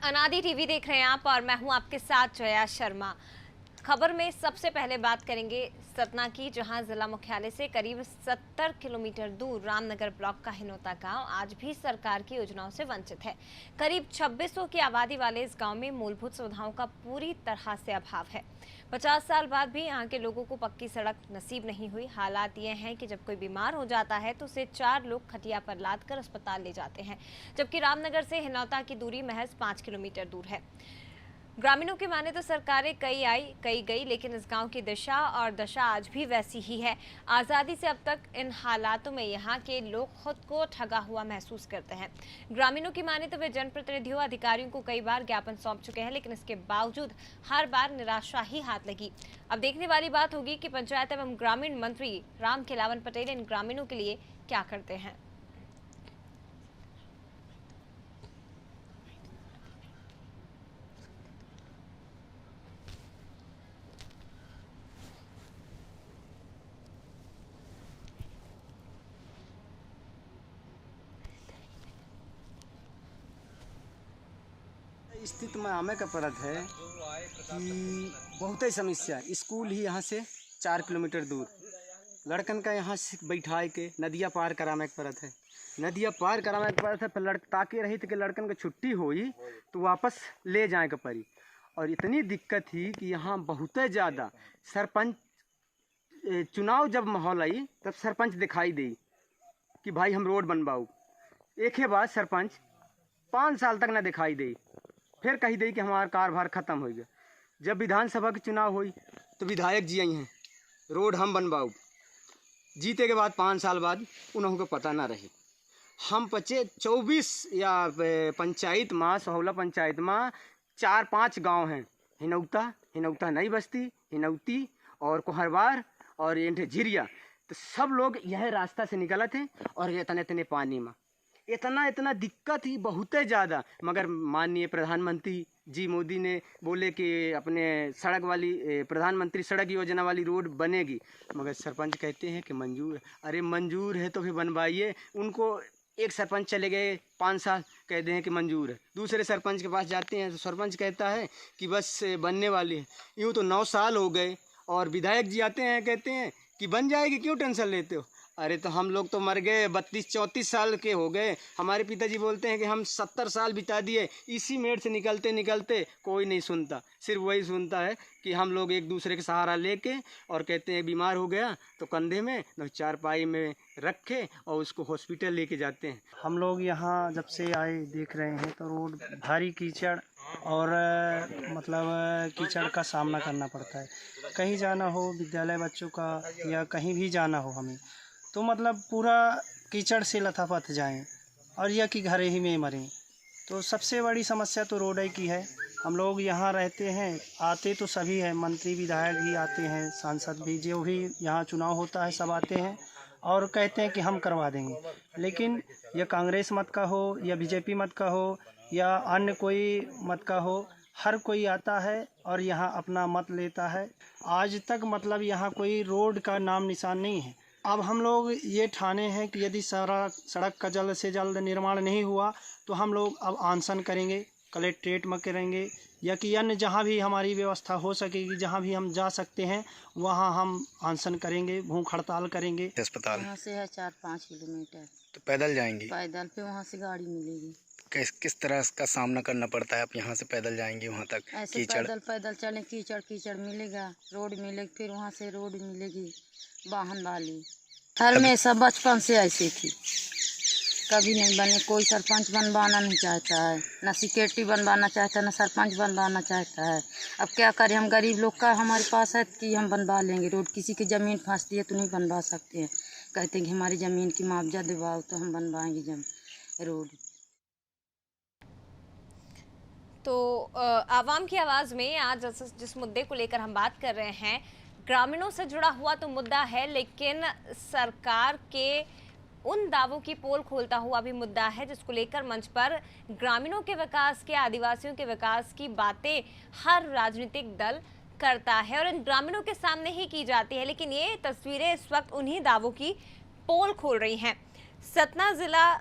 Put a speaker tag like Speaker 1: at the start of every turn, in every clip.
Speaker 1: अनादि टीवी देख रहे हैं आप और मैं हूं आपके साथ जया शर्मा। खबर में सबसे पहले बात करेंगे सतना की, जहां जिला मुख्यालय से करीब 70 किलोमीटर दूर रामनगर ब्लॉक का हिनौता गांव आज भी सरकार की योजनाओं से वंचित है। करीब 2600 की आबादी वाले इस गांव में मूलभूत सुविधाओं का पूरी तरह से अभाव है। 50 साल बाद भी यहाँ के लोगों को पक्की सड़क नसीब नहीं हुई। हालात ये हैं कि जब कोई बीमार हो जाता है तो उसे 4 लोग खटिया पर लाद कर अस्पताल ले जाते हैं, जबकि रामनगर से हिनौता की दूरी महज 5 किलोमीटर दूर है। ग्रामीणों की माने तो सरकारें कई आई कई गई, लेकिन इस गांव की दिशा और दशा आज भी वैसी ही है। आज़ादी से अब तक इन हालातों में यहाँ के लोग खुद को ठगा हुआ महसूस करते हैं। ग्रामीणों की माने तो वे जनप्रतिनिधियों अधिकारियों को कई बार ज्ञापन सौंप चुके हैं, लेकिन इसके बावजूद हर बार निराशा ही हाथ लगी। अब देखने वाली बात होगी कि पंचायत एवं ग्रामीण मंत्री रामखेलावन पटेल इन ग्रामीणों के लिए क्या करते हैं।
Speaker 2: स्थिति में आमे का परत है कि बहुत ही समस्या। स्कूल ही यहाँ से 4 किलोमीटर दूर, लड़कन का यहाँ से बैठाए के नदिया पार कराने के परत है। नदिया पार कराने के परत है, पर ताकि रही कि लड़कन का छुट्टी हुई तो वापस ले जाए के पड़ी। और इतनी दिक्कत थी कि यहाँ बहुत ज़्यादा सरपंच चुनाव जब माहौल आई तब सरपंच दिखाई दी कि भाई हम रोड बनवाओ। एक ही बात सरपंच 5 साल तक ना दिखाई दी, फिर कही दी कि हमारा कारभार खत्म हो गया। जब विधानसभा के चुनाव हुई तो विधायक जी आई हैं, रोड हम बनवाओ। जीते के बाद 5 साल बाद उन्हों को पता ना रही। हम 24 या पंचायत माँ 16 पंचायत माँ 4-5 गांव हैं, हिनौता नई बस्ती, हिनौती और कोहरवार और ये झिरिया। तो सब लोग यह रास्ता से निकले थे और इतने पानी में इतना दिक्कत ही बहुत ज़्यादा। मगर माननीय प्रधानमंत्री जी मोदी ने बोले कि अपने सड़क वाली प्रधानमंत्री सड़क योजना वाली रोड बनेगी, मगर सरपंच कहते हैं कि मंजूर है। अरे मंजूर है तो फिर बनवाइए। उनको एक सरपंच चले गए 5 साल, कहते हैं कि मंजूर है। दूसरे सरपंच के पास जाते हैं तो सरपंच कहता है कि बस बनने वाली है। यूँ तो 9 साल हो गए और विधायक जी आते हैं, कहते हैं कि बन जाएगी, क्यों टेंशन लेते हो। अरे तो हम लोग तो मर गए, 32-34 साल के हो गए। हमारे पिताजी बोलते हैं कि हम 70 साल बिता दिए इसी मेड़ से निकलते निकलते। कोई नहीं सुनता, सिर्फ वही सुनता है कि हम लोग एक दूसरे के सहारा लेके और कहते हैं बीमार हो गया तो कंधे में न चारपाई में रखे और उसको हॉस्पिटल लेके जाते हैं।
Speaker 3: हम लोग यहाँ जब से आए देख रहे हैं तो रोड भारी कीचड़ और कीचड़ का सामना करना पड़ता है। कहीं जाना हो, विद्यालय बच्चों का या कहीं भी जाना हो हमें, तो पूरा कीचड़ से लथापथ जाएं और या कि घरे ही में मरें। तो सबसे बड़ी समस्या तो रोड की है। हम लोग यहाँ रहते हैं, आते तो सभी हैं, मंत्री विधायक भी आते हैं, सांसद भी, जो भी यहाँ चुनाव होता है सब आते हैं और कहते हैं कि हम करवा देंगे। लेकिन यह कांग्रेस मत का हो या बीजेपी मत का हो या अन्य कोई मत का हो, हर कोई आता है और यहाँ अपना मत लेता है। आज तक यहाँ कोई रोड का नाम निशान नहीं है। अब हम लोग ये ठाने हैं कि यदि सड़क का जल्द से जल्द निर्माण नहीं हुआ तो हम लोग अब अनशन करेंगे, कलेक्ट्रेट में करेंगे या कि अन्य जहाँ भी हमारी व्यवस्था हो सकेगी, जहाँ भी हम जा सकते हैं वहाँ हम अनशन करेंगे, भूख हड़ताल करेंगे।
Speaker 4: अस्पताल
Speaker 5: यहाँ से है 4-5 किलोमीटर,
Speaker 4: तो पैदल जाएंगे?
Speaker 5: पैदल पे वहाँ से गाड़ी मिलेगी।
Speaker 4: किस तरह का सामना करना पड़ता है? आप यहाँ से पैदल जाएंगे वहाँ तक?
Speaker 5: ऐसे पैदल चलें, कीचड़ मिलेगा, रोड मिलेगी, फिर वहाँ से रोड मिलेगी वाहन वाली। हमेशा बचपन से ऐसी थी, कभी नहीं बने। कोई सरपंच बनवाना नहीं चाहता है, ना सिक्योरिटी बनवाना चाहता है, ना सरपंच बनवाना चाहता है। अब क्या करें, हम गरीब लोग का हमारे पास है कि हम बनवा लेंगे रोड। किसी की ज़मीन फंसती है तो नहीं बनवा सकते हैं, कहते हैं कि हमारी ज़मीन की मुआवजा दिलवाओ तो हम बनवाएंगे रोड।
Speaker 1: तो आवाम की आवाज़ में आज जिस मुद्दे को लेकर हम बात कर रहे हैं, ग्रामीणों से जुड़ा हुआ तो मुद्दा है, लेकिन सरकार के उन दावों की पोल खोलता हुआ भी मुद्दा है जिसको लेकर मंच पर ग्रामीणों के विकास के, आदिवासियों के विकास की बातें हर राजनीतिक दल करता है और इन ग्रामीणों के सामने ही की जाती है। लेकिन ये तस्वीरें इस वक्त उन्हीं दावों की पोल खोल रही हैं। सतना जिला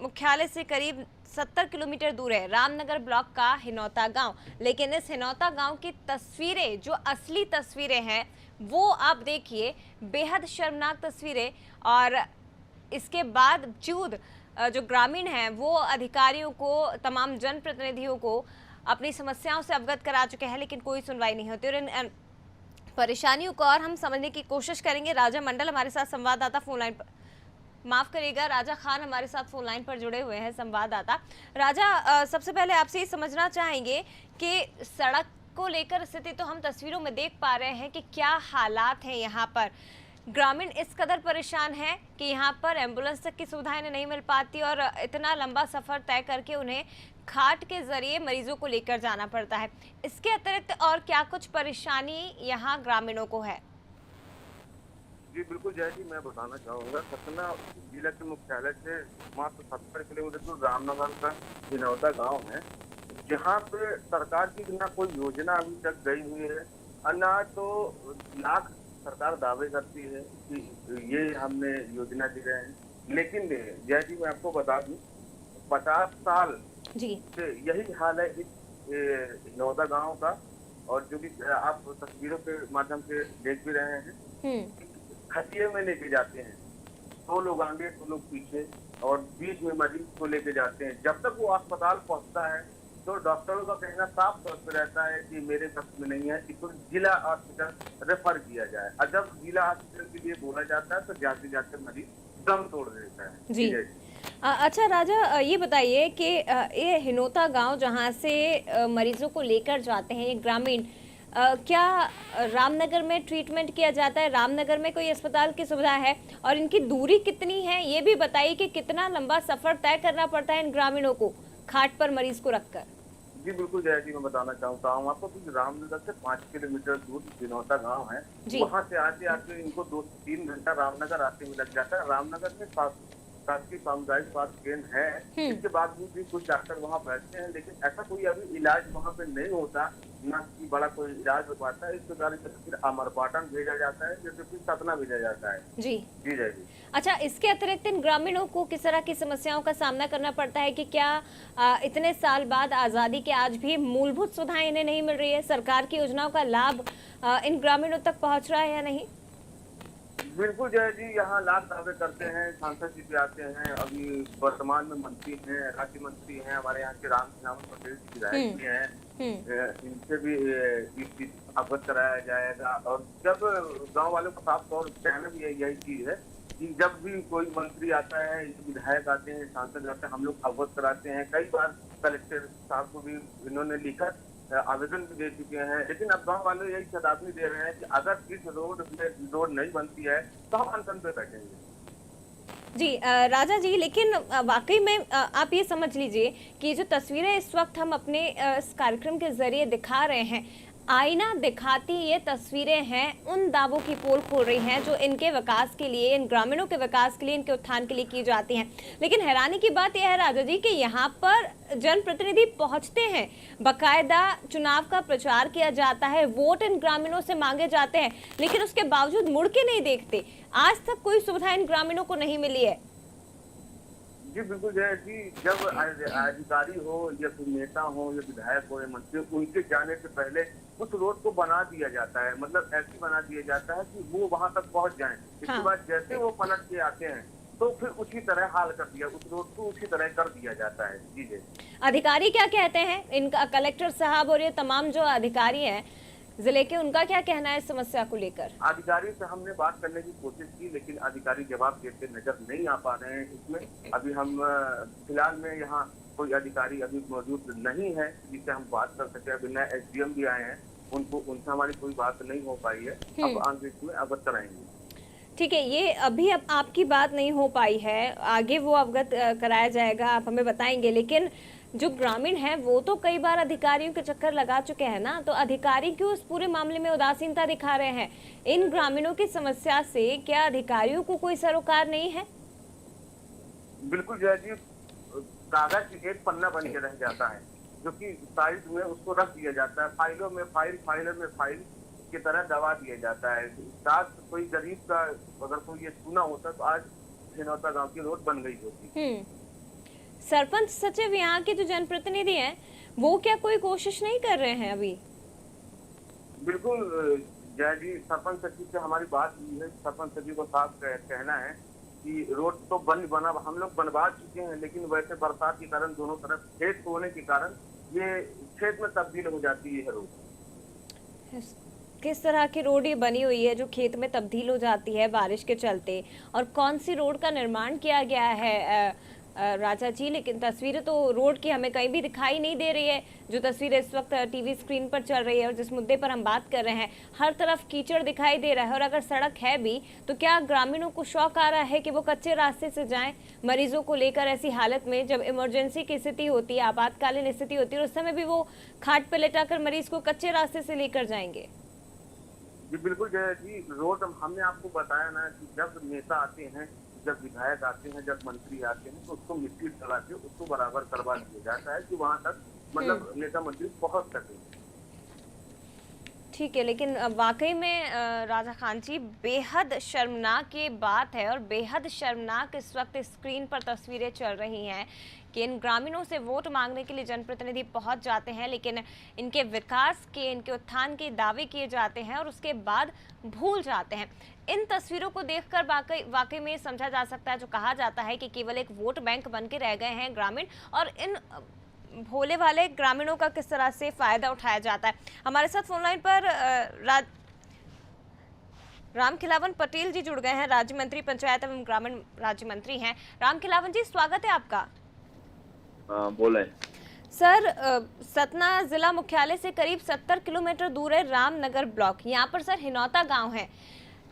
Speaker 1: मुख्यालय से करीब 70 किलोमीटर दूर है रामनगर ब्लॉक का हिनौता गांव। लेकिन इस हिनौता गांव की तस्वीरें, जो असली तस्वीरें हैं, वो आप देखिए, बेहद शर्मनाक तस्वीरें। और इसके बावजूद जो ग्रामीण हैं वो अधिकारियों को, तमाम जनप्रतिनिधियों को अपनी समस्याओं से अवगत करा चुके हैं, लेकिन कोई सुनवाई नहीं होती। और इन परेशानियों को और हम समझने की कोशिश करेंगे। राजा मंडल हमारे साथ संवाददाता फोन लाइन पर, माफ करिएगा, राजा खान हमारे साथ फोन लाइन पर जुड़े हुए हैं, संवाददाता। राजा, सबसे पहले आपसे ये समझना चाहेंगे कि सड़क को लेकर स्थिति तो हम तस्वीरों में देख पा रहे हैं कि क्या हालात हैं यहाँ पर। ग्रामीण इस कदर परेशान है कि यहाँ पर एम्बुलेंस तक की सुविधाएं नहीं मिल पाती और इतना लंबा सफर तय करके उन्हें खाट के जरिए मरीजों को लेकर जाना पड़ता है। इसके अतिरिक्त और क्या कुछ परेशानी यहाँ ग्रामीणों को है?
Speaker 6: जी बिल्कुल जय जी, मैं बताना चाहूँगा, सतना जिला के मुख्यालय से मात्र 70 किलोमीटर दूर रामनगर का हिनौता गांव है, जहां पे सरकार की ना कोई योजना अभी तक गई हुई है और ना तो लाख सरकार दावे करती है कि ये हमने योजना दी रहे हैं। लेकिन जय जी मैं आपको बता दूं, 50 साल
Speaker 1: जी
Speaker 6: से यही हाल है इस हिनौता गाँव का। और जो भी आप तस्वीरों के माध्यम से देख भी रहे हैं, खटिये में लेके जाते हैं, 2 लोग आगे 2 लोग पीछे, और बीच में मरीज को लेके जाते हैं। जब तक वो अस्पताल पहुंचता है तो डॉक्टरों का कहना साफ तौर पर रहता है कि मेरे कब्ज में नहीं है, इसको जिला हॉस्पिटल रेफर किया जाए। और जब जिला हॉस्पिटल के लिए बोला जाता है तो जाते जाते मरीज दम तोड़ देता है।
Speaker 1: जी अच्छा राजा, ये बताइए कि ये हिनौता गांव जहां से मरीजों को लेकर जाते हैं ये ग्रामीण, क्या रामनगर में ट्रीटमेंट किया जाता है? रामनगर में कोई अस्पताल की सुविधा है? और इनकी दूरी कितनी है ये भी बताइए कि कितना लंबा सफर तय करना पड़ता है इन ग्रामीणों को खाट पर मरीज को रखकर?
Speaker 6: जी बिल्कुल जय जी, मैं बताना चाहता हूँ आपको कि रामनगर से 5 किलोमीटर दूर हिनौता गांव है। वहाँ से आते आते इनको 2 से 3 घंटा रामनगर आते में लग जाता है। रामनगर में शासकीय सामुदायिक स्वास्थ्य केंद्र है, इसके बावजूद भी कुछ डॉक्टर वहाँ बैठते हैं, लेकिन ऐसा कोई अभी इलाज वहाँ पे नहीं होता, ना कि बड़ा कोई इलाज हो पाता है। इस प्रकार से फिर अमरपाटन भेजा जाता है, जैसे फिर सतना भेजा जाता है। जी जी जय जी।
Speaker 1: अच्छा, इसके अतिरिक्त इन ग्रामीणों को किस तरह की समस्याओं का सामना करना पड़ता है कि क्या इतने साल बाद आज़ादी के आज भी मूलभूत सुविधाएं इन्हें नहीं मिल रही है? सरकार की योजनाओं का लाभ इन ग्रामीणों तक पहुंच रहा है या नहीं?
Speaker 6: बिल्कुल जय जी, यहाँ लाख दावे करते हैं, सांसद जी भी आते हैं, अभी वर्तमान में मंत्री हैं, राज्य मंत्री हैं, हमारे यहाँ के राम पटेल जी विधायक भी हैं, इनसे भी इस चीज अवगत कराया जाएगा। और जब गांव वालों का साफ तौर कहना भी यही चीज है कि जब भी कोई मंत्री आता है, विधायक आते हैं, सांसद आते हैं, हम लोग अवगत कराते हैं। कई बार कलेक्टर साहब को भी इन्होंने लिखा आवेदन भी दे चुके हैं, लेकिन अब गांव वाले यही चेतावनी दे रहे हैं कि अगर इस रोड नहीं बनती है तो हम अनशन पे बैठेंगे।
Speaker 1: जी राजा जी, लेकिन वाकई में आप ये समझ लीजिए कि जो तस्वीरें इस वक्त हम अपने इस कार्यक्रम के जरिए दिखा रहे हैं, आईना दिखाती ये तस्वीरें हैं, उन दावों की पोल खोल रही हैं जो इनके विकास के लिए, इन ग्रामीणों के विकास के लिए, इनके उत्थान के लिए की जाती हैं। लेकिन हैरानी की बात यह है राजा जी कि यहाँ पर जनप्रतिनिधि पहुँचते हैं, बकायदा चुनाव का प्रचार किया जाता है, वोट इन ग्रामीणों से मांगे जाते हैं, लेकिन उसके बावजूद मुड़ के नहीं देखते। आज तक कोई सुविधा इन ग्रामीणों को नहीं मिली है।
Speaker 6: जी बिल्कुल जय जी, जब अधिकारी हो या फिर नेता हो या विधायक हो या मंत्री, उनके जाने से पहले उस रोड को बना दिया जाता है, मतलब ऐसे बना दिया जाता है कि वो वहां तक पहुंच जाएं। इसके बाद जैसे वो पलट के आते हैं तो फिर उसी तरह हाल कर दिया, उस रोड को उसी तरह कर दिया जाता है। जी जी।
Speaker 1: अधिकारी क्या कहते हैं, इनका कलेक्टर साहब और ये तमाम जो अधिकारी हैं जिले के, उनका क्या कहना है इस समस्या को लेकर?
Speaker 6: अधिकारी से हमने बात करने की कोशिश की, लेकिन अधिकारी जवाब देते नजर नहीं आ पा रहे हैं। इसमें अभी हम फिलहाल में यहाँ कोई अधिकारी अभी मौजूद नहीं है जिससे हम बात कर सके। अभी नए SDM भी आए हैं, उनसे हमारी कोई बात नहीं हो पाई है, अब आगे इसमें अवगत कराएंगे।
Speaker 1: ठीक है, ये अभी अब आपकी बात नहीं हो पाई है, आगे वो अवगत कराया जाएगा, आप हमें बताएंगे। लेकिन जो ग्रामीण हैं वो तो कई बार अधिकारियों के चक्कर लगा चुके हैं ना, तो अधिकारी क्यों इस पूरे मामले में उदासीनता दिखा रहे हैं? इन ग्रामीणों की समस्या से क्या अधिकारियों को कोई सरोकार नहीं है?
Speaker 6: बिल्कुल जय जी, कागज एक पन्ना बन के रह जाता है, जो कि साइड में उसको रख दिया जाता है, फाइलों में फाइल, फाइलों में फाइल की तरह दबा दिया जाता है। साथ कोई गरीब का अगर कोई ये सुना होता तो आज हिनौता गांव की रोड बन गई होती।
Speaker 1: सरपंच सचिव यहाँ के जो जनप्रतिनिधि हैं वो क्या कोई कोशिश नहीं कर रहे हैं अभी?
Speaker 6: बिल्कुल जय जी, सरपंच सचिव से हमारी बात हुई है। सरपंच सचिव को साफ कहना है कि रोड तो बना हम लोग बनवा चुके हैं, लेकिन वैसे बरसात के कारण दोनों तरफ खेत होने के कारण ये खेत में तब्दील हो जाती है रोड।
Speaker 1: किस तरह की रोड ये बनी हुई है जो खेत में तब्दील हो जाती है बारिश के चलते, और कौन सी रोड का निर्माण किया गया है राजा जी? लेकिन तस्वीरें तो रोड की हमें कहीं भी दिखाई नहीं दे रही है। जो तस्वीरें इस वक्त टीवी स्क्रीन पर चल रही है और जिस मुद्दे पर हम बात कर रहे हैं, हर तरफ कीचड़ दिखाई दे रहा है। और अगर सड़क है भी तो क्या ग्रामीणों को शौक आ रहा है कि वो कच्चे रास्ते से जाएं मरीजों को लेकर? ऐसी हालत में जब इमरजेंसी की स्थिति होती है, आपातकालीन स्थिति होती है, उस समय भी वो खाट पर लेटाकर मरीज को कच्चे रास्ते से लेकर जाएंगे।
Speaker 6: जी बिल्कुल जय जी, रोड हमने आपको बताया ना कि जब नेता आते हैं, जब विधायक आते हैं, जब मंत्री आते हैं, तो उसको मिट्टी चला के उसको बराबर करवा दिया जाता है कि वहां तक मतलब नेता मंत्री पहुंच सके।
Speaker 1: ठीक है, लेकिन वाकई में राजा खान जी बेहद शर्मनाक ये बात है, और बेहद शर्मनाक इस वक्त स्क्रीन पर तस्वीरें चल रही हैं कि इन ग्रामीणों से वोट मांगने के लिए जनप्रतिनिधि पहुंच जाते हैं, लेकिन इनके विकास के, इनके उत्थान के दावे किए जाते हैं और उसके बाद भूल जाते हैं। इन तस्वीरों को देखकर वाकई में समझा जा सकता है जो कहा जाता है कि केवल एक वोट बैंक बन के रह गए हैं ग्रामीण, और इन भोले वाले ग्रामीणों का किस तरह से फायदा उठाया जाता है। हमारे साथ फोनलाइन पर रामखिलावन पटेल जी जुड़ गए हैं, राज्य मंत्री पंचायत एवं ग्रामीण राज्य मंत्री हैं। रामखिलावन जी, स्वागत है आपका।
Speaker 6: बोले
Speaker 1: सर, सतना जिला मुख्यालय से करीब 70 किलोमीटर दूर है रामनगर ब्लॉक। यहाँ पर सर हिनौता गांव है।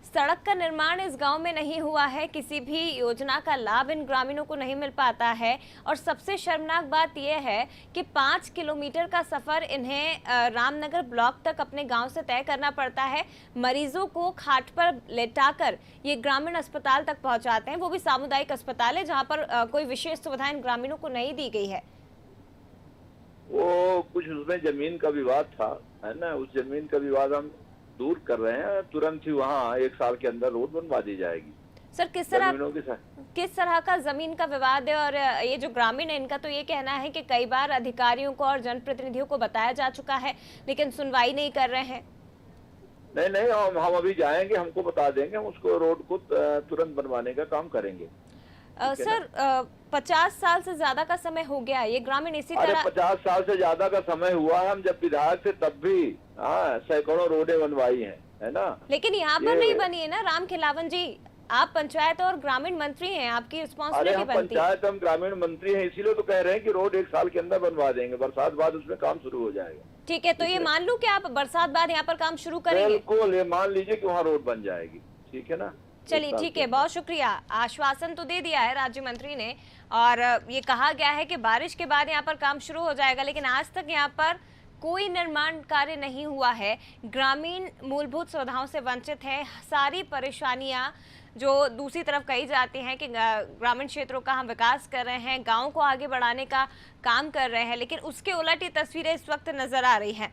Speaker 1: सड़क का निर्माण इस गांव में नहीं हुआ है, किसी भी योजना का लाभ इन ग्रामीणों को नहीं मिल पाता है, और सबसे शर्मनाक बात यह है कि 5 किलोमीटर का सफर इन्हें रामनगर ब्लॉक तक अपने गांव से तय करना पड़ता है। मरीजों को खाट पर लेटाकर ये ग्रामीण अस्पताल तक पहुंचाते हैं, वो भी सामुदायिक अस्पताल है जहां पर कोई विशेष सुविधा इन ग्रामीणों को नहीं दी गई है।
Speaker 7: वो कुछ उसमें जमीन का विवाद था, है ना, उस जमीन का विवाद हम दूर कर रहे हैं। तुरंत ही वहाँ 1 साल के अंदर रोड बनवा दी जाएगी।
Speaker 1: सर, किस तरह का जमीन का विवाद है? और ये जो ग्रामीण है इनका तो ये कहना है कि कई बार अधिकारियों को और जनप्रतिनिधियों को बताया जा चुका है, लेकिन सुनवाई नहीं कर रहे हैं।
Speaker 7: नहीं, हम अभी जाएंगे, हमको बता देंगे, हम उसको रोड को तुरंत बनवाने का काम करेंगे।
Speaker 1: सर, 50 साल से ज्यादा का समय हो गया, ये ग्रामीण इसी तरह।
Speaker 7: 50 साल से ज्यादा का समय हुआ है, हम जब विधायक थे तब भी सैकड़ों रोडें बनवाई हैं, है ना।
Speaker 1: लेकिन यहाँ पर नहीं बनी है ना रामखिलावन जी, आप पंचायत और ग्रामीण मंत्री हैं, आपकी रिस्पॉन्सिबिलिटी बनती है।
Speaker 7: पंचायत हम ग्रामीण मंत्री हैं, इसीलिए तो कह रहे हैं कि रोड 1 साल के अंदर बनवा देंगे, बरसात बाद उसमें काम शुरू हो जाएगा।
Speaker 1: ठीक है, तो ये मान लूं कि आप बरसात बाद यहाँ पर काम शुरू करेंगे?
Speaker 7: बिल्कुल, ये मान लीजिए कि वहाँ रोड बन जाएगी, ठीक है ना।
Speaker 1: चलिए ठीक है, बहुत शुक्रिया। आश्वासन तो दे दिया है राज्य मंत्री ने, और ये कहा गया है कि बारिश के बाद यहाँ पर काम शुरू हो जाएगा, लेकिन आज तक यहाँ पर कोई निर्माण कार्य नहीं हुआ है। ग्रामीण मूलभूत सुविधाओं से वंचित है। सारी परेशानियां जो दूसरी तरफ कही जाती हैं कि ग्रामीण क्षेत्रों का हम विकास कर रहे हैं, गाँव को आगे बढ़ाने का काम कर रहे हैं, लेकिन उसके उलट ये तस्वीरें इस वक्त नजर आ रही हैं।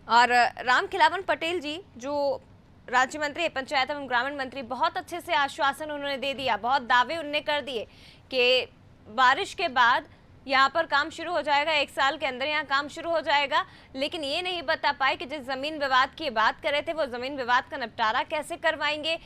Speaker 1: और रामखिलावन पटेल जी जो राज्य मंत्री पंचायत एवं ग्रामीण मंत्री, बहुत अच्छे से आश्वासन उन्होंने दे दिया, बहुत दावे उन्होंने कर दिए कि बारिश के बाद यहाँ पर काम शुरू हो जाएगा, 1 साल के अंदर यहाँ काम शुरू हो जाएगा। लेकिन ये नहीं बता पाए कि जिस जमीन विवाद की बात कर रहे थे वो जमीन विवाद का निपटारा कैसे करवाएंगे,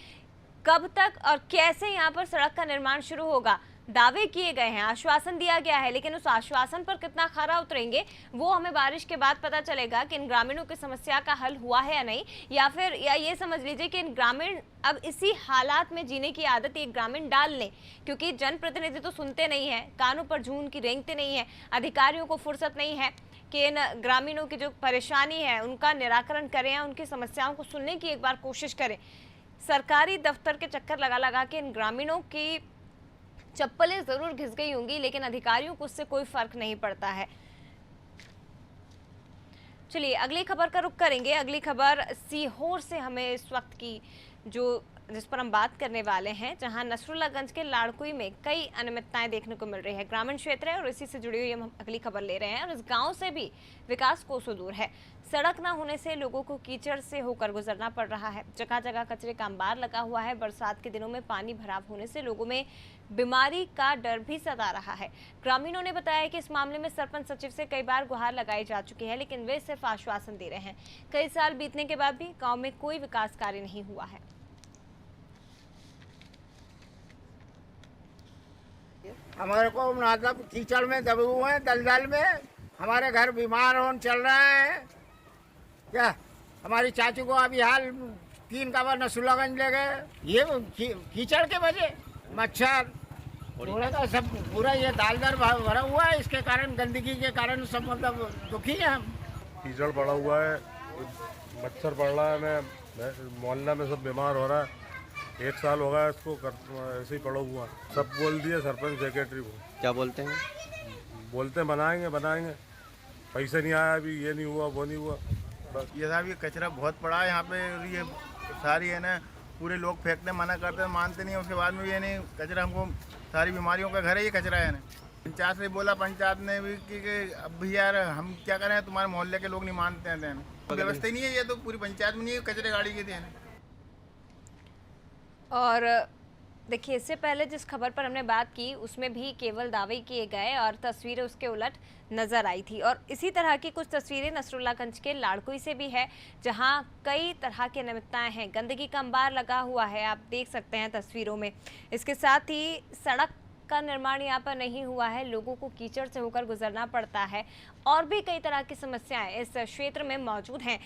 Speaker 1: कब तक और कैसे यहाँ पर सड़क का निर्माण शुरू होगा। दावे किए गए हैं, आश्वासन दिया गया है, लेकिन उस आश्वासन पर कितना खरा उतरेंगे वो हमें बारिश के बाद पता चलेगा कि इन ग्रामीणों की समस्या का हल हुआ है या नहीं, या ये समझ लीजिए कि इन ग्रामीण अब इसी हालात में जीने की आदत एक ग्रामीण डाल लें, क्योंकि जनप्रतिनिधि तो सुनते नहीं है, कानों पर जून की रेंगते नहीं है, अधिकारियों को फुर्सत नहीं है कि इन ग्रामीणों की जो परेशानी है उनका निराकरण करें, उनकी समस्याओं को सुनने की एक बार कोशिश करें। सरकारी दफ्तर के चक्कर लगा लगा के इन ग्रामीणों की चप्पलें जरूर घिस गई होंगी, लेकिन अधिकारियों को उससे कोई फर्क नहीं पड़ता है। चलिए अगली खबर का रुख करेंगे। अगली खबर सीहोर से हमें इस वक्त की जो जिस पर हम बात करने वाले हैं, जहां नसरुल्लागंज के लाड़कुई में कई अनियमितताएं देखने को मिल रही है। ग्रामीण क्षेत्र है और इसी से जुड़ी हुई हम अगली खबर ले रहे हैं। और इस गांव से भी विकास कोसों दूर है। सड़क न होने से लोगों को कीचड़ से होकर गुजरना पड़ रहा है। जगह जगह कचरे का अंबार लगा हुआ है। बरसात के दिनों में पानी भराव होने से लोगों में बीमारी का डर भी सता रहा है। ग्रामीणों ने बताया कि इस मामले में सरपंच सचिव से कई बार गुहार लगाई जा चुकी है, लेकिन वे सिर्फ आश्वासन दे रहे हैं। कई साल बीतने के बाद भी गांव में कोई विकास कार्य नहीं हुआ है।
Speaker 8: हमारे को मतलब कीचड़ में दबे हुए हैं, दलदल में हमारे घर बीमार होने चल रहे हैं। क्या हमारी चाची को अभी हाल 3 का बार नसरुल्लागंज ले गए, ये कीचड़ के वजह, मच्छर थोड़ा का सब पूरा ये दालदर भरा हुआ है। इसके कारण, गंदगी के कारण सब मतलब दुखी हैं हम।
Speaker 9: कीचड़ पड़ा हुआ है, मच्छर पड़ रहा है, मोहल्ला में सब बीमार हो रहा है। 1 साल हो गया इसको ऐसे ही पड़ा हुआ। सब बोल दिए सरपंच सेक्रेटरी को।
Speaker 10: क्या बोलते हैं?
Speaker 9: बोलते हैं बनाएंगे, पैसे नहीं आया, अभी ये नहीं हुआ, वो नहीं हुआ। बस
Speaker 11: ये साहब ये कचरा बहुत पड़ा है यहाँ पे। ये सारी है ना, पूरे लोग फेंकते मना करते हैं, मानते नहीं। उसके बाद में ये नहीं, कचरा हमको सारी बीमारियों का घर है ये कचरा है ना। पंचायत से बोला, पंचायत ने भी कि अब भी यार हम क्या करें, तुम्हारे मोहल्ले के लोग नहीं मानते हैं। व्यवस्था ही नहीं है, ये तो पूरी पंचायत में नहीं है, कचरे गाड़ी के थे।
Speaker 1: और देखिए, इससे पहले जिस खबर पर हमने बात की उसमें भी केवल दावे किए गए और तस्वीरें उसके उलट नजर आई थी। और इसी तरह की कुछ तस्वीरें नसरुल्लागंज के लाड़कुई से भी है, जहां कई तरह की अनियमितताएं हैं। गंदगी का अंबार लगा हुआ है, आप देख सकते हैं तस्वीरों में। इसके साथ ही सड़क का निर्माण यहाँ पर नहीं हुआ है, लोगों को कीचड़ से होकर गुजरना पड़ता है। और भी कई तरह की समस्याएं इस क्षेत्र में मौजूद हैं।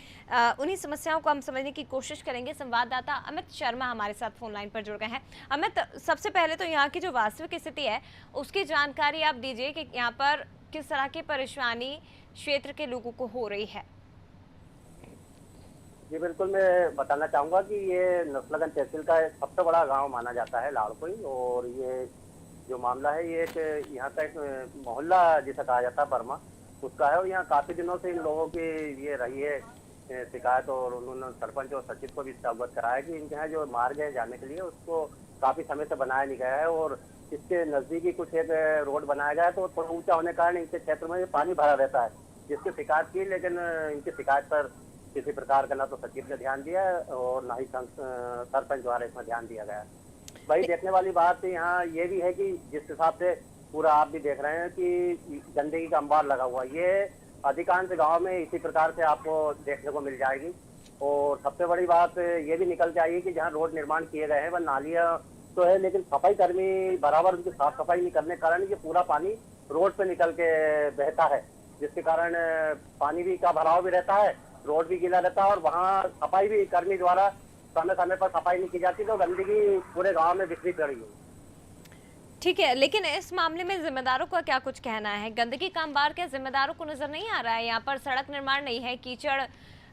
Speaker 1: उन्हीं समस्याओं को हम समझने की कोशिश करेंगे। संवाददाता अमित शर्मा हमारे साथ फोन लाइन पर जुड़ गए हैं। अमित, सबसे पहले तो यहाँ की जो वास्तविक स्थिति है उसकी जानकारी आप दीजिए कि यहाँ पर किस तरह की परेशानी क्षेत्र के लोगों को हो रही है।
Speaker 12: जी बिल्कुल, मैं बताना चाहूँगा कि ये नसरुल्लागंज तहसील का सबसे बड़ा गाँव माना जाता है लाड़कुई। और ये जो मामला है ये एक यहाँ का एक मोहल्ला जिसे कहा जाता है बर्मा, उसका है। और यहाँ काफ़ी दिनों से इन लोगों की ये रही है शिकायत। और उन्होंने सरपंच और सचिव को भी इससे अवगत कराया कि इनके यहाँ जो मार्ग है जाने के लिए उसको काफ़ी समय से बनाया नहीं गया है। और इसके नज़दीकी कुछ एक रोड बनाया गया है, तो थोड़ा ऊँचा होने के कारण इनके क्षेत्र में पानी भरा रहता है, जिसकी शिकायत की। लेकिन इनकी शिकायत पर किसी प्रकार का ना तो सचिव ने ध्यान दिया और ना ही सरपंच द्वारा इसमें ध्यान दिया गया। वही देखने वाली बात यहाँ ये भी है कि जिस हिसाब से पूरा आप भी देख रहे हैं कि गंदगी का अंबार लगा हुआ, ये अधिकांश गांव में इसी प्रकार से आपको देखने को मिल जाएगी। और सबसे बड़ी बात ये भी निकल के आई कि जहाँ रोड निर्माण किए गए हैं वह नालियाँ तो है, लेकिन सफाई कर्मी बराबर उनकी साफ सफाई नहीं करने के कारण ये पूरा पानी रोड पे निकल के बहता है, जिसके कारण पानी भी का भराव भी रहता है, रोड भी गीला रहता है। और वहाँ सफाई भी कर्मी द्वारा समय समय पर सफाई नहीं की जाती, तो गंदगी पूरे गांव में बिखरी पड़ी है।
Speaker 1: ठीक है, लेकिन इस मामले में जिम्मेदारों का क्या कुछ कहना है? गंदगी का अंबार क्या जिम्मेदारों को नजर नहीं आ रहा है? यहाँ पर सड़क निर्माण नहीं है, कीचड़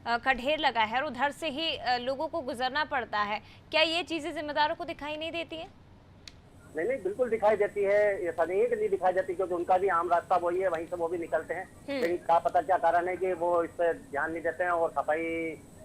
Speaker 1: का ढेर लगा है और उधर से ही लोगों को गुजरना पड़ता है। क्या ये चीजें जिम्मेदारों को दिखाई नहीं देती है?
Speaker 12: नहीं, बिल्कुल दिखाई देती है। ऐसा नहीं है कि नहीं दिखाई देती, क्योंकि उनका भी आम रास्ता वही है, वहीं से वो भी निकलते हैं। लेकिन क्या पता क्या कारण है कि वो इस पर ध्यान नहीं देते हैं और सफाई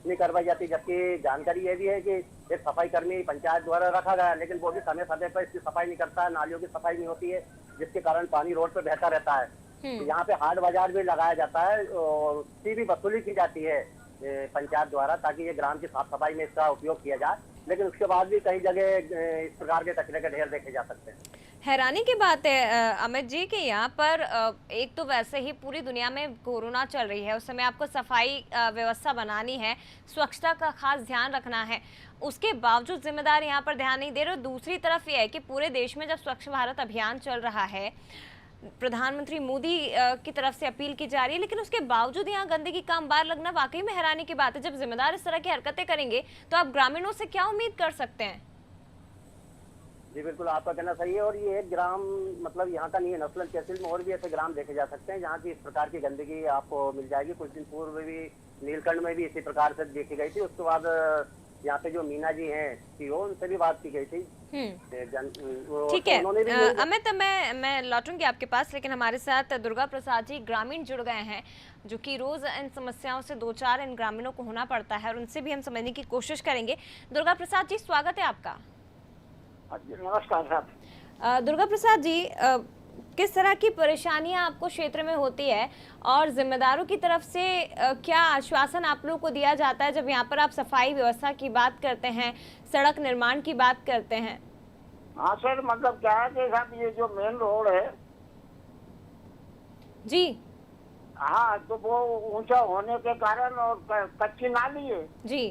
Speaker 12: नहीं करवाई जाती। जबकि जानकारी ये भी है कि एक सफाई कर्मी पंचायत द्वारा रखा गया, लेकिन वो भी समय समय पर इसकी सफाई नहीं करता है, नालियों की सफाई नहीं होती है, जिसके कारण पानी रोड पे बहता रहता है। तो यहाँ पे हाट बाजार भी लगाया जाता है और उसकी भी वसूली की जाती है पंचायत द्वारा, ताकि ये ग्राम की साफ सफाई में इसका उपयोग किया जाए। लेकिन उसके बाद भी कई जगह इस प्रकार के कचरे के ढेर देखे जा सकते हैं।
Speaker 1: हैरानी की बात है अमित जी कि यहाँ पर एक तो वैसे ही पूरी दुनिया में कोरोना चल रही है, उस समय आपको सफाई व्यवस्था बनानी है, स्वच्छता का खास ध्यान रखना है, उसके बावजूद जिम्मेदार यहाँ पर ध्यान नहीं दे रहे। दूसरी तरफ ये है कि पूरे देश में जब स्वच्छ भारत अभियान चल रहा है, प्रधानमंत्री मोदी की तरफ से अपील की जा रही है, लेकिन उसके बावजूद यहाँ गंदगी का अंबार लगना वाकई में हैरानी की बात है। जब जिम्मेदार इस तरह की हरकतें करेंगे तो आप ग्रामीणों से क्या उम्मीद कर सकते हैं?
Speaker 12: जी बिल्कुल, आपका कहना सही है। और ये एक ग्राम मतलब यहाँ का नहीं है, नसरुल्लागंज तहसील में और भी ऐसे ग्राम देखे जा सकते हैं जहाँ की इस प्रकार की गंदगी आपको मिल जाएगी। कुछ दिन पूर्व भी नीलकंठ में भी इसी प्रकार से देखी गई थी। उसके बाद यहाँ पे जो मीना जी हैं सीओ, उनसे भी बात की गई थी।
Speaker 1: ठीक है अमित, मैं लौटूंगी आपके पास, लेकिन हमारे साथ दुर्गा प्रसाद जी ग्रामीण जुड़ गए हैं जो कि रोज इन समस्याओं से दो चार इन ग्रामीणों को होना पड़ता है, और उनसे भी हम समझने की कोशिश करेंगे। दुर्गा प्रसाद जी स्वागत है आपका।
Speaker 8: नमस्कार साहब।
Speaker 1: दुर्गा प्रसाद जी, किस तरह की परेशानियां आपको क्षेत्र में होती है और जिम्मेदारों की तरफ से क्या आश्वासन आप लोगों को दिया जाता है जब यहाँ पर आप सफाई व्यवस्था की बात करते हैं, सड़क निर्माण की बात करते हैं?
Speaker 8: हाँ सर, मतलब क्या है कि साहब ये जो मेन रोड है
Speaker 1: जी,
Speaker 8: हाँ, तो वो ऊंचा होने के कारण और कच्ची नाली है
Speaker 1: जी,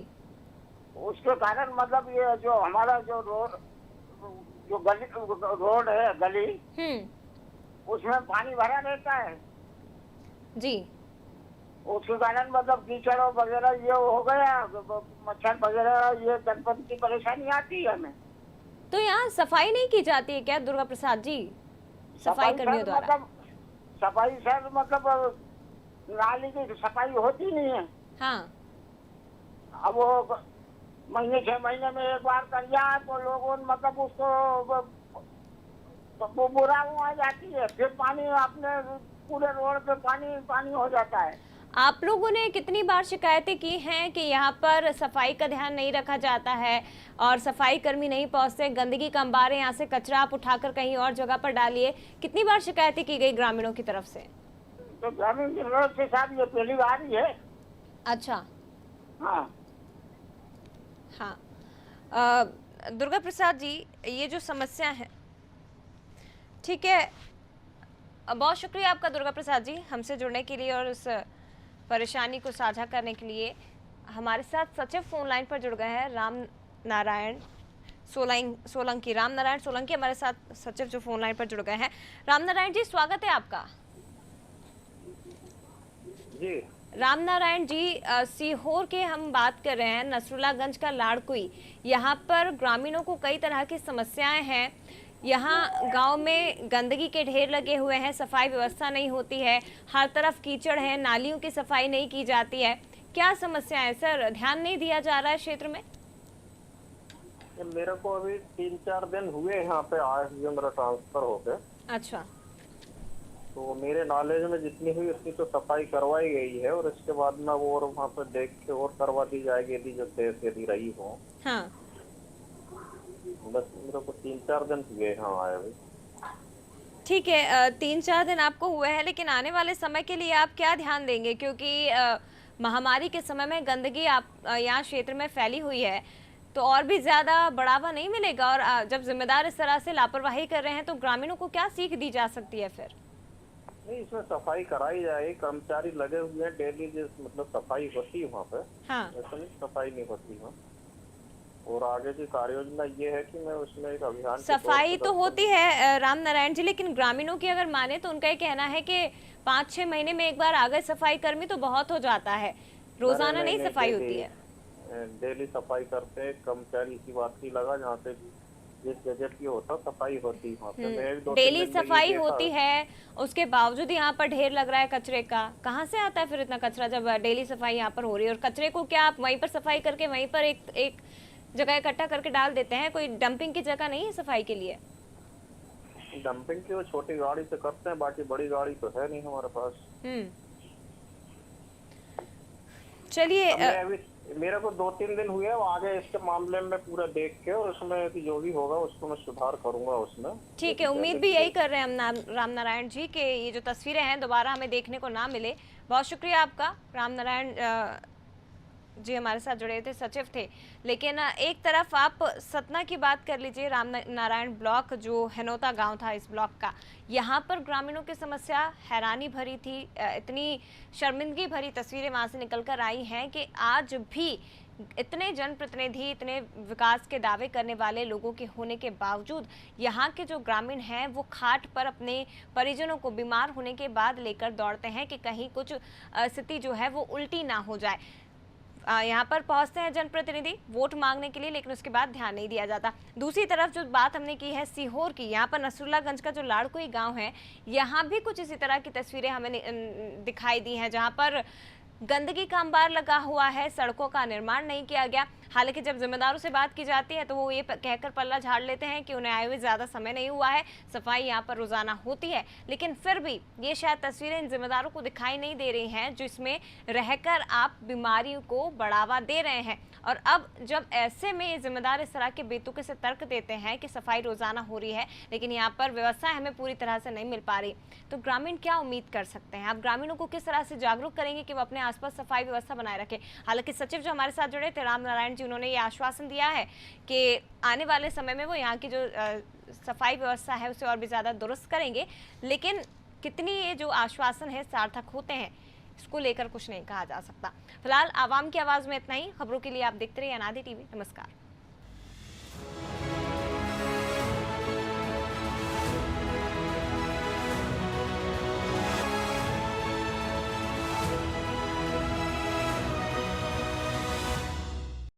Speaker 8: उसके कारण मतलब ये जो हमारा जो गली रोड है गली, उसमें पानी भरा रहता है
Speaker 1: जी।
Speaker 8: उसके कारण मतलब कीचड़ वगैरह ये हो गया, मच्छर वगैरह, ये जनपद की परेशानी आती है हमें।
Speaker 1: तो यहाँ सफाई नहीं की जाती है क्या दुर्गा प्रसाद जी, सफाई कर्मियों द्वारा?
Speaker 8: मतलब सफाई सर, मतलब नाली की सफाई होती नहीं है।
Speaker 1: हाँ,
Speaker 8: अब वो महीने 6 महीने में एक बार कर जाए तो लोगों मतलब उसको वो बुरा आ जाती है, फिर पानी अपने पूरे रोड पे पानी हो जाता है।
Speaker 1: आप लोगों ने कितनी बार शिकायतें की हैं कि यहाँ पर सफाई का ध्यान नहीं रखा जाता है और सफाई कर्मी नहीं पहुँचते, गंदगी का अंबार है, यहाँ से कचरा आप उठाकर कहीं और जगह पर डालिए, कितनी बार शिकायतें की गई ग्रामीणों की तरफ से?
Speaker 8: तो ग्रामीण की तरफ से साहब ये पहली बार ही है।
Speaker 1: अच्छा,
Speaker 8: हाँ
Speaker 1: हाँ। दुर्गा प्रसाद जी, ये जो समस्या है, ठीक है, बहुत शुक्रिया आपका दुर्गा प्रसाद जी हमसे जुड़ने के लिए और उस परेशानी को साझा करने के लिए। हमारे साथ सचिव फोन लाइन पर जुड़ गए हैं राम नारायण सोलंकी। राम नारायण सोलंकी हमारे साथ सचिव जो फोन लाइन पर जुड़ गए हैं। राम नारायण जी स्वागत है आपका।
Speaker 12: जी
Speaker 1: राम नारायण जी, सीहोर के हम बात कर रहे हैं, नसरुल्लागंज का लाड़कुई, यहाँ पर ग्रामीणों को कई तरह की समस्याएं हैं। यहाँ गांव में गंदगी के ढेर लगे हुए हैं, सफाई व्यवस्था नहीं होती है, हर तरफ कीचड़ है, नालियों की सफाई नहीं की जाती है। क्या समस्या है सर, ध्यान नहीं दिया जा रहा है क्षेत्र में?
Speaker 12: मेरे को अभी 3-4 दिन हुए यहाँ पे आए हुए, मेरा ट्रांसफर हो गया।
Speaker 1: अच्छा,
Speaker 12: तो मेरे नॉलेज में जितनी हुई उतनी तो सफाई करवाई गई है, और इसके बाद में वो और वहाँ पे देख के और करवा दी जाएगी यदि रही हो।
Speaker 1: हाँ,
Speaker 12: बस मेरे को 3-4 दिन हुए यहाँ आए हुए।
Speaker 1: ठीक है, 3-4 दिन आपको हुए हैं, लेकिन आने वाले समय के लिए आप क्या ध्यान देंगे? क्योंकि महामारी के समय में गंदगी आप यहाँ क्षेत्र में फैली हुई है, तो और भी ज्यादा बढ़ावा नहीं मिलेगा, और जब जिम्मेदार इस तरह से लापरवाही कर रहे हैं तो ग्रामीणों को क्या सीख दी जा सकती है फिर?
Speaker 12: नहीं, इसमें सफाई कराई जाए, कर्मचारी लगे हुए हैं डेली, मतलब सफाई होती है वहाँ पे।
Speaker 1: हाँ,
Speaker 12: ऐसा नहीं सफाई नहीं होती है। और आगे की कार्य योजना ये है कि मैं उसमें एक अभियान,
Speaker 1: सफाई तो होती है राम नारायण जी, लेकिन ग्रामीणों की अगर माने तो उनका ये कहना है कि 5-6 महीने में एक बार आ गए सफाई कर्मी तो बहुत हो जाता है, रोजाना नहीं सफाई होती है।
Speaker 12: डेली सफाई करते हैं, कर्मचारी की बात ही लगा, जहाँ पे जिस जगह की होता सफाई होती है,
Speaker 1: डेली सफाई होती है, उसके बावजूद यहाँ पर ढेर लग रहा है कचरे का। कहाँ से आता है फिर इतना कचरा जब डेली सफाई यहाँ पर हो रही है? और कचरे को क्या आप वहीं पर सफाई करके वहीं पर एक जगह इकट्ठा करके डाल देते हैं? कोई डंपिंग की जगह नहीं है सफाई के लिए?
Speaker 12: डंपिंग की वो छोटी गाड़ी से करते हैं, बाकी बड़ी गाड़ी तो है नहीं हमारे पास।
Speaker 1: चलिए,
Speaker 12: मेरे को 2-3 दिन हुए, आगे इसके मामले में पूरा देख के और उसमें जो भी होगा उसको मैं सुधार करूंगा उसमें।
Speaker 1: ठीक है, उम्मीद भी यही कर रहे हैं हम राम नारायण जी कि ये जो तस्वीरें हैं दोबारा हमें देखने को ना मिले। बहुत शुक्रिया आपका राम नारायण जी, हमारे साथ जुड़े थे, सचिव थे। लेकिन एक तरफ आप सतना की बात कर लीजिए, राम नारायण ब्लॉक जो हेनोता गांव था इस ब्लॉक का, यहाँ पर ग्रामीणों की समस्या हैरानी भरी थी। इतनी शर्मिंदगी भरी तस्वीरें वहाँ से निकल कर आई हैं कि आज भी इतने जनप्रतिनिधि, इतने विकास के दावे करने वाले लोगों के होने के बावजूद यहाँ के जो ग्रामीण हैं वो खाट पर अपने परिजनों को बीमार होने के बाद लेकर दौड़ते हैं कि कहीं कुछ स्थिति जो है वो उल्टी ना हो जाए। यहाँ पर पहुंचते हैं जनप्रतिनिधि वोट मांगने के लिए, लेकिन उसके बाद ध्यान नहीं दिया जाता। दूसरी तरफ जो बात हमने की है सीहोर की, यहाँ पर नसरुल्लागंज का जो लाड़कुई गांव है, यहाँ भी कुछ इसी तरह की तस्वीरें हमें दिखाई दी हैं, जहाँ पर गंदगी का अंबार लगा हुआ है, सड़कों का निर्माण नहीं किया गया। हालांकि जब जिम्मेदारों से बात की जाती है तो वो ये कहकर पल्ला झाड़ लेते हैं कि उन्हें आए हुए ज़्यादा समय नहीं हुआ है, सफाई यहाँ पर रोजाना होती है। लेकिन फिर भी ये शायद तस्वीरें इन जिम्मेदारों को दिखाई नहीं दे रही हैं जिसमें रहकर आप बीमारियों को बढ़ावा दे रहे हैं। और अब जब ऐसे में ये जिम्मेदार इस तरह के बेतुके से तर्क देते हैं कि सफाई रोजाना हो रही है लेकिन यहाँ पर व्यवस्था हमें पूरी तरह से नहीं मिल पा रही, तो ग्रामीण क्या उम्मीद कर सकते हैं? आप ग्रामीणों को किस तरह से जागरूक करेंगे कि वो अपने आसपास सफाई व्यवस्था बनाए रखें? हालांकि सचिव जो हमारे साथ जुड़े थे राम नारायण जी, उन्होंने ये आश्वासन दिया है कि आने वाले समय में वो यहाँ की जो सफाई व्यवस्था है उसे और भी ज़्यादा दुरुस्त करेंगे। लेकिन कितनी ये जो आश्वासन है सार्थक होते हैं, इसको लेकर कुछ नहीं कहा जा सकता। फिलहाल आवाम की आवाज़ में इतना ही। खबरों के लिए आप देखते रहिए अनादि टीवी। नमस्कार।